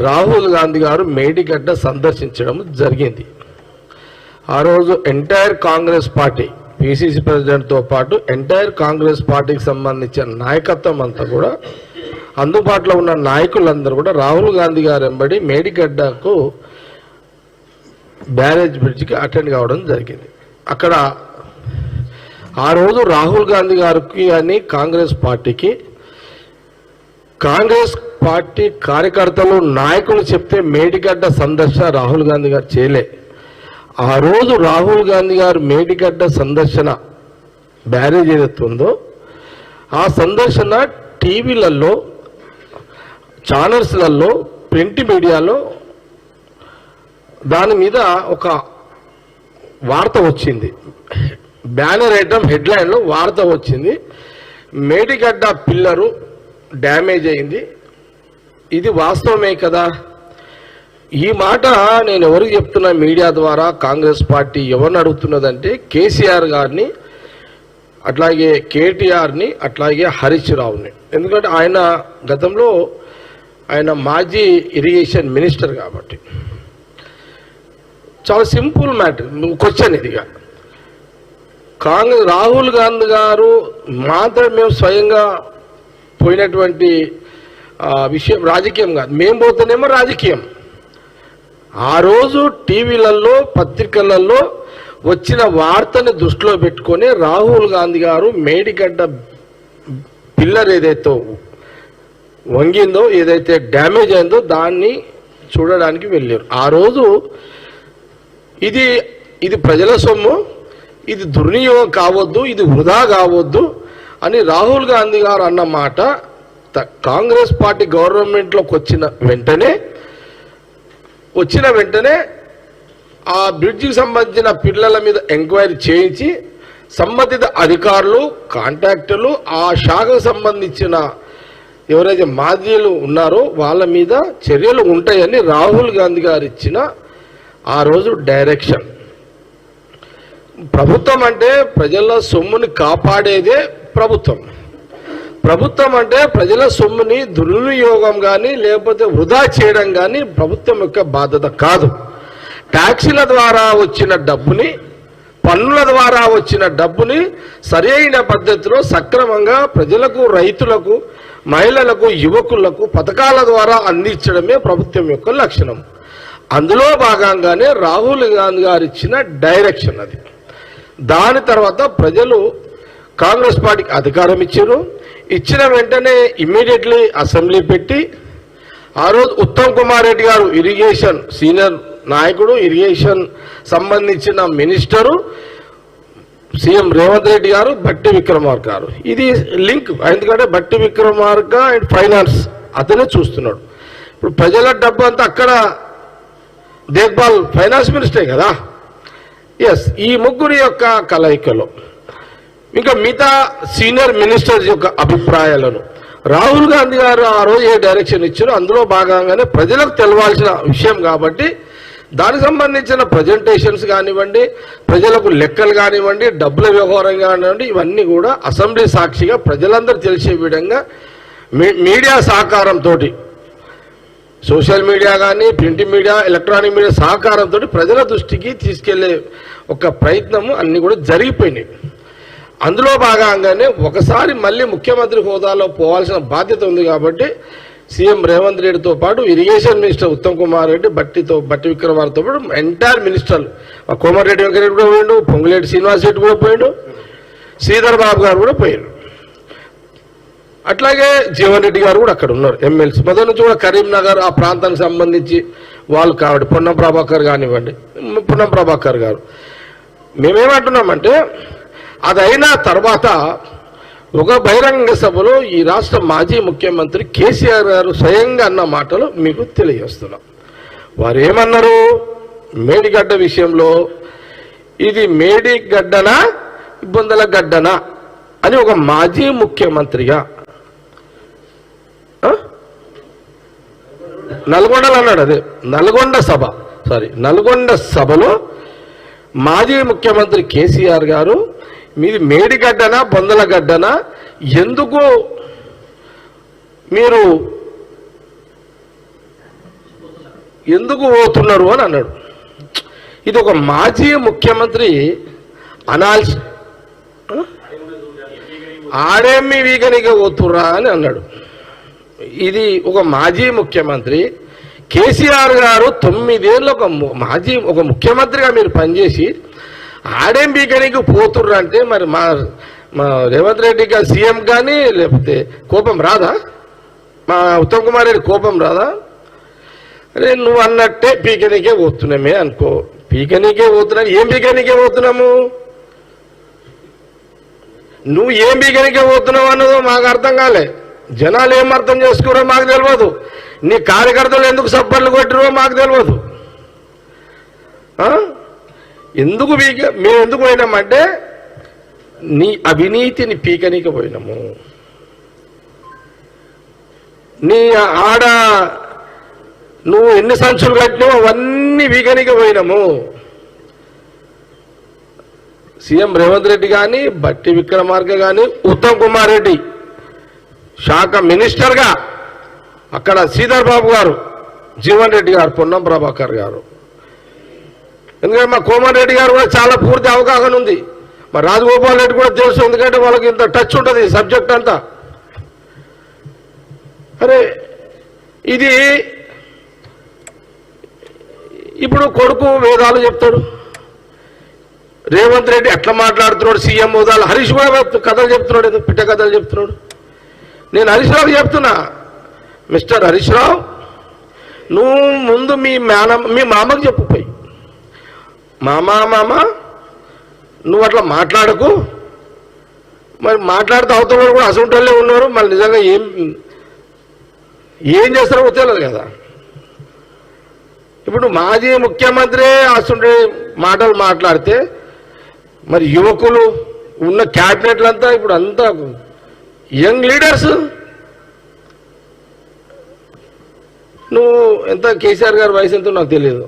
రాహుల్ గాంధీ గారు మేడిగడ్డ సందర్శించడం జరిగింది. ఆ రోజు ఎంటైర్ కాంగ్రెస్ పార్టీ, పిసిసి ప్రెసిడెంట్తో పాటు ఎంటైర్ కాంగ్రెస్ పార్టీకి సంబంధించిన నాయకత్వం అంతా కూడా, అందుబాటులో ఉన్న నాయకులందరూ కూడా రాహుల్ గాంధీ గారు వెంబడి మేడిగడ్డకు బ్యారేజ్ బ్రిడ్జ్కి అటెండ్ కావడం జరిగింది. అక్కడ ఆ రోజు రాహుల్ గాంధీ గారికి అని కాంగ్రెస్ పార్టీకి, కాంగ్రెస్ పార్టీ కార్యకర్తలు నాయకులు చెప్తే మేడిగడ్డ సందర్శన రాహుల్ గాంధీ గారు చేయలే. ఆ రోజు రాహుల్ గాంధీ గారు మేడిగడ్డ సందర్శన బ్యారేజ్ ఏదైతే ఉందో ఆ సందర్శన టీవీలలో, ఛానల్స్లలో, ప్రింట్ మీడియాలో దాని మీద ఒక వార్త వచ్చింది. బ్యానర్ ఐటమ్ హెడ్లైన్లో వార్త వచ్చింది, మేడిగడ్డ పిల్లరు డ్యామేజ్ అయింది. ఇది వాస్తవమే కదా. ఈ మాట నేను ఎవరికి చెప్తున్నా మీడియా ద్వారా, కాంగ్రెస్ పార్టీ ఎవరిని అడుగుతున్నదంటే కేసీఆర్ గారిని, అట్లాగే కేటీఆర్ని, అట్లాగే హరీష్ రావుని. ఎందుకంటే ఆయన గతంలో ఆయన మాజీ ఇరిగేషన్ మినిస్టర్ కాబట్టి. చాలా సింపుల్ మ్యాటర్, క్వశ్చన్ ఇదిగా. రాహుల్ గాంధీ గారు మాత్రం మేము స్వయంగా పోయినటువంటి విషయం రాజకీయం కాదు, మేము పోతేనేమో రాజకీయం. ఆ రోజు టీవీలలో, పత్రికలలో వచ్చిన వార్తని దృష్టిలో పెట్టుకొని రాహుల్ గాంధీ గారు మేడిగడ్డ పిల్లర్ ఏదైతే వంగిందో, ఏదైతే డ్యామేజ్ అయిందో దాన్ని చూడడానికి వెళ్ళారు. ఆ రోజు ఇది ప్రజల సొమ్ము, ఇది దుర్వినియోగం కావద్దు, ఇది వృధా కావద్దు అని రాహుల్ గాంధీ గారు అన్న మాట కాంగ్రెస్ పార్టీ గవర్నమెంట్లోకి వచ్చిన వెంటనే ఆ బ్రిడ్జికి సంబంధించిన పిల్లల మీద ఎంక్వైరీ చేయించి సంబంధిత అధికారులు, కాంట్రాక్టర్లు, ఆ శాఖకు సంబంధించిన ఎవరైతే మాజీలు ఉన్నారో వాళ్ళ మీద చర్యలు ఉంటాయని రాహుల్ గాంధీ గారు ఇచ్చిన ఆ రోజు డైరెక్షన్. ప్రభుత్వం అంటే ప్రజల సొమ్ముని కాపాడేదే ప్రభుత్వం. ప్రభుత్వం అంటే ప్రజల సొమ్ముని దుర్వినియోగం కానీ లేకపోతే వృధా చేయడం కానీ ప్రభుత్వం యొక్క బాధ్యత కాదు. ట్యాక్సీల ద్వారా వచ్చిన డబ్బుని, పన్నుల ద్వారా వచ్చిన డబ్బుని సరైన పద్ధతిలో సక్రమంగా ప్రజలకు, రైతులకు, మహిళలకు, యువకులకు పథకాల ద్వారా అందించడమే ప్రభుత్వం యొక్క లక్షణం. అందులో భాగంగానే రాహుల్ గాంధీ గారు ఇచ్చిన డైరెక్షన్ అది. దాని తర్వాత ప్రజలు కాంగ్రెస్ పార్టీకి అధికారం ఇచ్చిన వెంటనే ఇమ్మీడియట్లీ అసెంబ్లీ పెట్టి, ఆ రోజు ఉత్తమ్ కుమార్ రెడ్డి గారు ఇరిగేషన్ సీనియర్ నాయకుడు, ఇరిగేషన్ సంబంధించిన మినిస్టరు, సీఎం రేవంత్ రెడ్డి గారు, బట్టి విక్రమార్క గారు. ఇది లింక్, ఎందుకంటే బట్టి విక్రమార్క అండ్ ఫైనాన్స్ అతనే చూస్తున్నాడు. ఇప్పుడు ప్రజల డబ్బు అంతా అక్కడ దేఖ్బాల్ ఫైనాన్స్ మినిస్టరే కదా. ఎస్, ఈ ముగ్గురి యొక్క కలయికలో ఇంకా మిగతా సీనియర్ మినిస్టర్స్ యొక్క అభిప్రాయాలను రాహుల్ గాంధీ గారు ఆ రోజు ఏ డైరెక్షన్ ఇచ్చారో అందులో భాగంగానే ప్రజలకు తెలవాల్సిన విషయం కాబట్టి దానికి సంబంధించిన ప్రజెంటేషన్స్ కానివ్వండి, ప్రజలకు లెక్కలు కానివ్వండి, డబ్బుల వ్యవహారం కానివ్వండి, ఇవన్నీ కూడా అసెంబ్లీ సాక్షిగా ప్రజలందరూ తెలిసే విధంగా మీడియా సహకారంతో, సోషల్ మీడియా కానీ, ప్రింట్ మీడియా, ఎలక్ట్రానిక్ మీడియా సహకారంతో ప్రజల దృష్టికి తీసుకెళ్లే ఒక ప్రయత్నము అన్నీ కూడా జరిగిపోయినాయి. అందులో భాగంగానే ఒకసారి మళ్ళీ ముఖ్యమంత్రి హోదాలో పోవాల్సిన బాధ్యత ఉంది కాబట్టి సీఎం రేవంత్ రెడ్డితో పాటు ఇరిగేషన్ మినిస్టర్ ఉత్తమ్ కుమార్ రెడ్డి, బట్టి విక్రమార్కతో పాటు ఎంటైర్ మినిస్టర్లు, కోమటిరెడ్డి వెంకరెడ్డి కూడా పోయిండు, పొంగులేటి శ్రీనివాస్ రెడ్డి కూడా పోయిండు, శ్రీధర్ బాబు గారు కూడా పోయారు, అట్లాగే జీవన్ రెడ్డి గారు కూడా అక్కడ ఉన్నారు, ఎమ్మెల్సీ. మొదటి నుంచి కూడా కరీంనగర్ ఆ ప్రాంతానికి సంబంధించి వాళ్ళు కాబట్టి పొన్నం ప్రభాకర్ కానివ్వండి, పొన్నం ప్రభాకర్ గారు. మేమేమంటున్నామంటే అది అయిన తర్వాత ఒక బహిరంగ సభలో ఈ రాష్ట్ర మాజీ ముఖ్యమంత్రి కేసీఆర్ గారు స్వయంగా అన్న మాటలు మీకు తెలియజేస్తున్నాం. వారు ఏమన్నారు మేడిగడ్డ విషయంలో, ఇది మేడిగడ్డనా బొందల గడ్డనా అని ఒక మాజీ ముఖ్యమంత్రిగా నల్గొండలో అన్నాడు. అదే నల్గొండ సభలో మాజీ ముఖ్యమంత్రి కేసీఆర్ గారు మీది మేడిగడ్డనా బొందల గడ్డనా, ఎందుకు మీరు ఎందుకు పోతున్నారు అని అన్నాడు. ఇది ఒక మాజీ ముఖ్యమంత్రి అనాల్సి ఆడేమి వీగనిగా పోతుర్రా అని అన్నాడు. ఇది ఒక మాజీ ముఖ్యమంత్రి కేసీఆర్ గారు 9 ఏళ్ళు ఒక ముఖ్యమంత్రిగా మీరు పనిచేసి ఆడేం వీగనికి పోతుర్రా అంటే మరి మా రేవంత్ రెడ్డి గారు సీఎం కానీ లేకపోతే కోపం రాదా? మా ఉత్తమ్ కుమార్ రెడ్డి కోపం రాదా? అరే నువ్వు అన్నట్టే పీకనికే పోతున్నామే అనుకో. పీకనికే పోతున్నా, ఏం పీకనికే పోతున్నాము? నువ్వు ఏం పీకనికే పోతున్నావు అన్నదో మాకు అర్థం కాలే. జనాలు ఏం అర్థం చేసుకున్నారో మాకు తెలియదు. నీ కార్యకర్తలు ఎందుకు సబ్బర్లు కొట్టిరో మాకు తెలియదు. ఎందుకు మేము ఎందుకు పోయినామంటే నీ అవినీతిని పీకనికి పోయినాము. నీ ఆడ నువ్వు ఎన్ని సంచులు కట్టినావు అవన్నీ వీగనికి పోయినాము. సీఎం రేవంత్ రెడ్డి కానీ, బట్టి విక్రమార్క కానీ, ఉత్తమ్ కుమార్ రెడ్డి శాఖ మినిస్టర్గా అక్కడ శ్రీధర్ బాబు గారు, జీవన్ రెడ్డి గారు, పొన్నం ప్రభాకర్ గారు, ఎందుకంటే మా కోమన్ రెడ్డి గారు కూడా చాలా పూర్తి అవగాహన ఉంది. మా రాజగోపాల్ రెడ్డి కూడా తెలుసు, ఎందుకంటే వాళ్ళకి ఇంత టచ్ ఉంటుంది సబ్జెక్ట్ అంతా. అరే ఇది ఇప్పుడు కొడుకు వేదాలు చెప్తాడు, రేవంత్ రెడ్డి అట్లా మాట్లాడుతున్నాడు, సీఎం హోదాలు. హరీష్ కూడా కథలు చెప్తున్నాడు, ఏదో పిట్ట కథలు చెప్తున్నాడు. నేను హరీష్ రావు చెప్తున్నా, మిస్టర్ హరీష్ రావు, నువ్వు ముందు మీ మామకు చెప్పుపోయి, మామ నువ్వు అట్లా మాట్లాడకు. మరి మాట్లాడితే అవతల కూడా అసంటోళ్ళే ఉన్నారు. మళ్ళీ నిజంగా ఏం చేస్తారో తెలియదు కదా. ఇప్పుడు మాజీ ముఖ్యమంత్రి అసలు మాటలు మాట్లాడితే మరి యువకులు ఉన్న క్యాబినెట్లంతా ఇప్పుడు అంతా యంగ్ లీడర్స్. నువ్వు ఎంత కేసీఆర్ గారి వయసు ఎంతో నాకు తెలియదు.